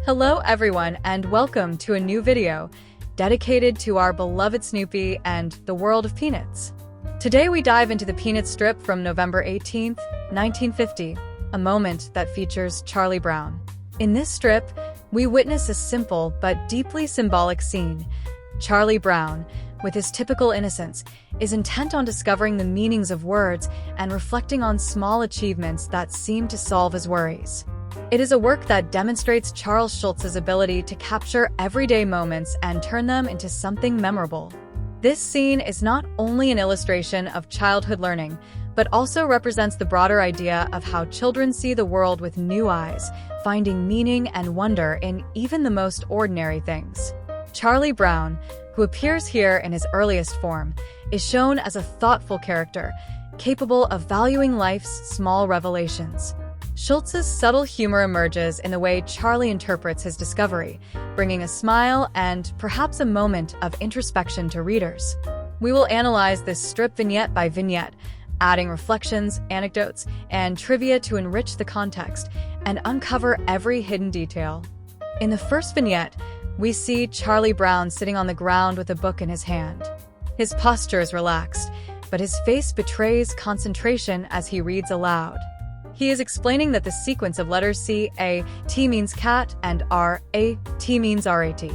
Hello everyone and welcome to a new video dedicated to our beloved Snoopy and the world of Peanuts. Today we dive into the Peanuts strip from November 18th, 1950, a moment that features Charlie Brown. In this strip, we witness a simple but deeply symbolic scene. Charlie Brown, with his typical innocence, is intent on discovering the meanings of words and reflecting on small achievements that seem to solve his worries. It is a work that demonstrates Charles Schulz's ability to capture everyday moments and turn them into something memorable. This scene is not only an illustration of childhood learning, but also represents the broader idea of how children see the world with new eyes, finding meaning and wonder in even the most ordinary things. Charlie Brown, who appears here in his earliest form, is shown as a thoughtful character, capable of valuing life's small revelations. Schulz's subtle humor emerges in the way Charlie interprets his discovery, bringing a smile and perhaps a moment of introspection to readers. We will analyze this strip vignette by vignette, adding reflections, anecdotes, and trivia to enrich the context and uncover every hidden detail. In the first vignette, we see Charlie Brown sitting on the ground with a book in his hand. His posture is relaxed, but his face betrays concentration as he reads aloud. He is explaining that the sequence of letters C-A-T means cat and R-A-T means R-A-T.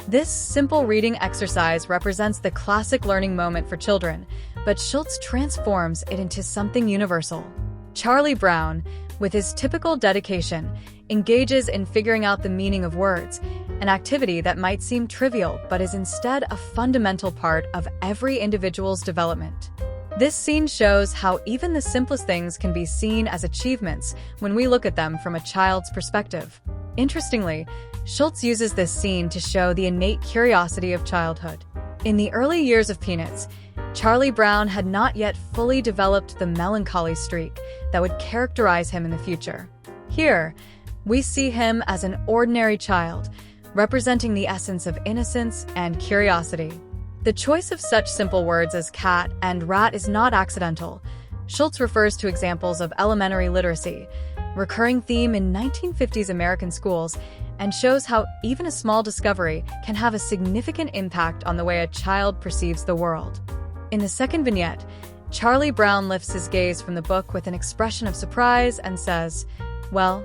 This simple reading exercise represents the classic learning moment for children, but Schulz transforms it into something universal. Charlie Brown, with his typical dedication, engages in figuring out the meaning of words, an activity that might seem trivial but is instead a fundamental part of every individual's development. This scene shows how even the simplest things can be seen as achievements when we look at them from a child's perspective. Interestingly, Schulz uses this scene to show the innate curiosity of childhood. In the early years of Peanuts, Charlie Brown had not yet fully developed the melancholy streak that would characterize him in the future. Here, we see him as an ordinary child, representing the essence of innocence and curiosity. The choice of such simple words as cat and rat is not accidental. Schulz refers to examples of elementary literacy, recurring theme in 1950s American schools, and shows how even a small discovery can have a significant impact on the way a child perceives the world. In the second vignette, Charlie Brown lifts his gaze from the book with an expression of surprise and says, "Well,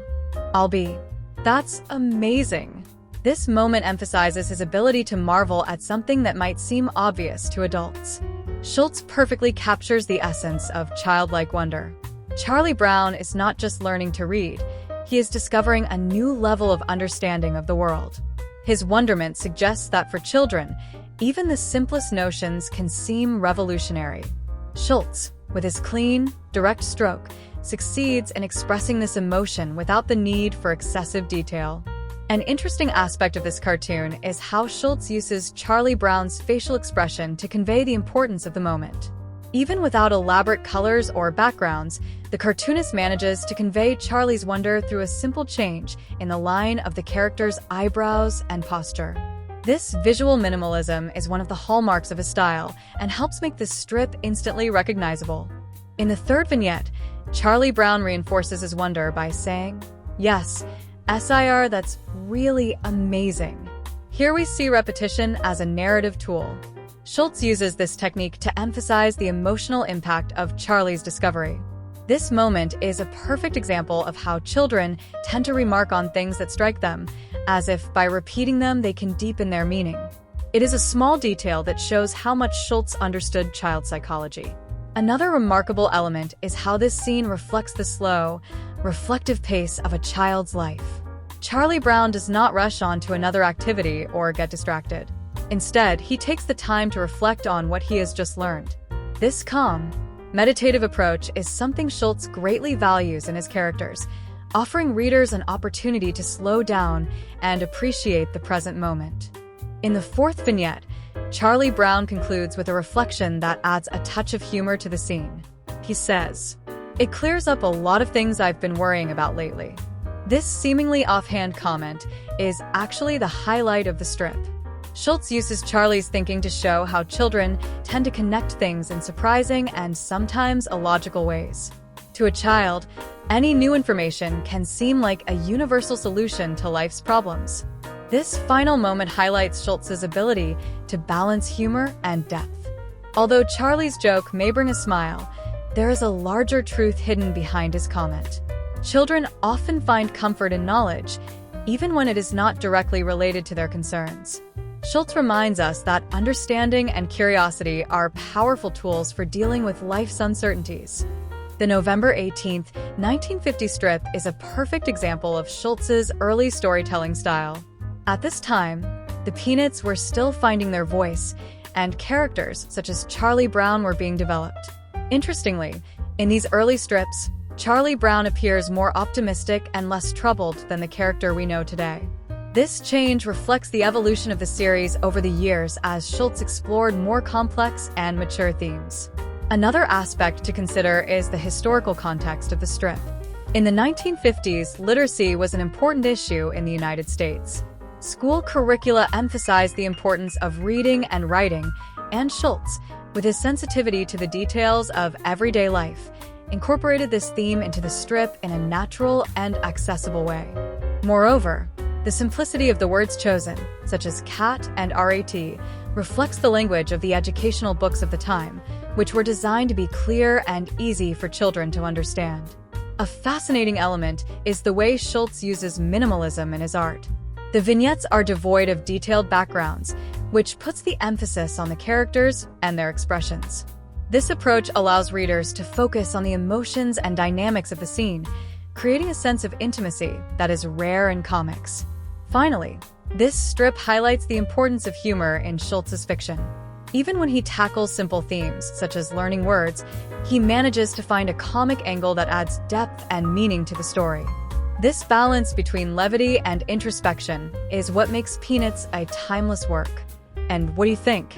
I'll be." That's amazing. This moment emphasizes his ability to marvel at something that might seem obvious to adults. Schulz perfectly captures the essence of childlike wonder. Charlie Brown is not just learning to read, he is discovering a new level of understanding of the world. His wonderment suggests that for children, even the simplest notions can seem revolutionary. Schulz, with his clean, direct stroke, succeeds in expressing this emotion without the need for excessive detail. An interesting aspect of this cartoon is how Schulz uses Charlie Brown's facial expression to convey the importance of the moment. Even without elaborate colors or backgrounds, the cartoonist manages to convey Charlie's wonder through a simple change in the line of the character's eyebrows and posture. This visual minimalism is one of the hallmarks of his style and helps make this strip instantly recognizable. In the third vignette, Charlie Brown reinforces his wonder by saying, "Yes, SIR, that's really amazing." Here we see repetition as a narrative tool. Schulz uses this technique to emphasize the emotional impact of Charlie's discovery. This moment is a perfect example of how children tend to remark on things that strike them, as if by repeating them they can deepen their meaning. It is a small detail that shows how much Schulz understood child psychology. Another remarkable element is how this scene reflects the slow, reflective pace of a child's life. Charlie Brown does not rush on to another activity or get distracted. Instead, he takes the time to reflect on what he has just learned. This calm, meditative approach is something Schulz greatly values in his characters, offering readers an opportunity to slow down and appreciate the present moment. In the fourth vignette, Charlie Brown concludes with a reflection that adds a touch of humor to the scene. He says, "It clears up a lot of things I've been worrying about lately." This seemingly offhand comment is actually the highlight of the strip. Schulz uses Charlie's thinking to show how children tend to connect things in surprising and sometimes illogical ways. To a child, any new information can seem like a universal solution to life's problems. This final moment highlights Schultz's ability to balance humor and depth. Although Charlie's joke may bring a smile, there is a larger truth hidden behind his comment. Children often find comfort in knowledge, even when it is not directly related to their concerns. Schulz reminds us that understanding and curiosity are powerful tools for dealing with life's uncertainties. The November 18, 1950 strip is a perfect example of Schultz's early storytelling style. At this time, the Peanuts were still finding their voice, and characters such as Charlie Brown were being developed. Interestingly, in these early strips, Charlie Brown appears more optimistic and less troubled than the character we know today. This change reflects the evolution of the series over the years as Schulz explored more complex and mature themes. Another aspect to consider is the historical context of the strip. In the 1950s, literacy was an important issue in the United States. School curricula emphasized the importance of reading and writing, and Schulz, with his sensitivity to the details of everyday life, incorporated this theme into the strip in a natural and accessible way. Moreover, the simplicity of the words chosen, such as cat and rat, reflects the language of the educational books of the time, which were designed to be clear and easy for children to understand. A fascinating element is the way Schulz uses minimalism in his art. The vignettes are devoid of detailed backgrounds, which puts the emphasis on the characters and their expressions. This approach allows readers to focus on the emotions and dynamics of the scene, creating a sense of intimacy that is rare in comics. Finally, this strip highlights the importance of humor in Schultz's fiction. Even when he tackles simple themes, such as learning words, he manages to find a comic angle that adds depth and meaning to the story. This balance between levity and introspection is what makes Peanuts a timeless work. And what do you think?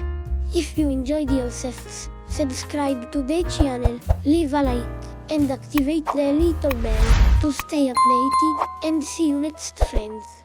If you enjoyed yourselves, subscribe to the channel, leave a like, and activate the little bell to stay updated, and see you next, friends.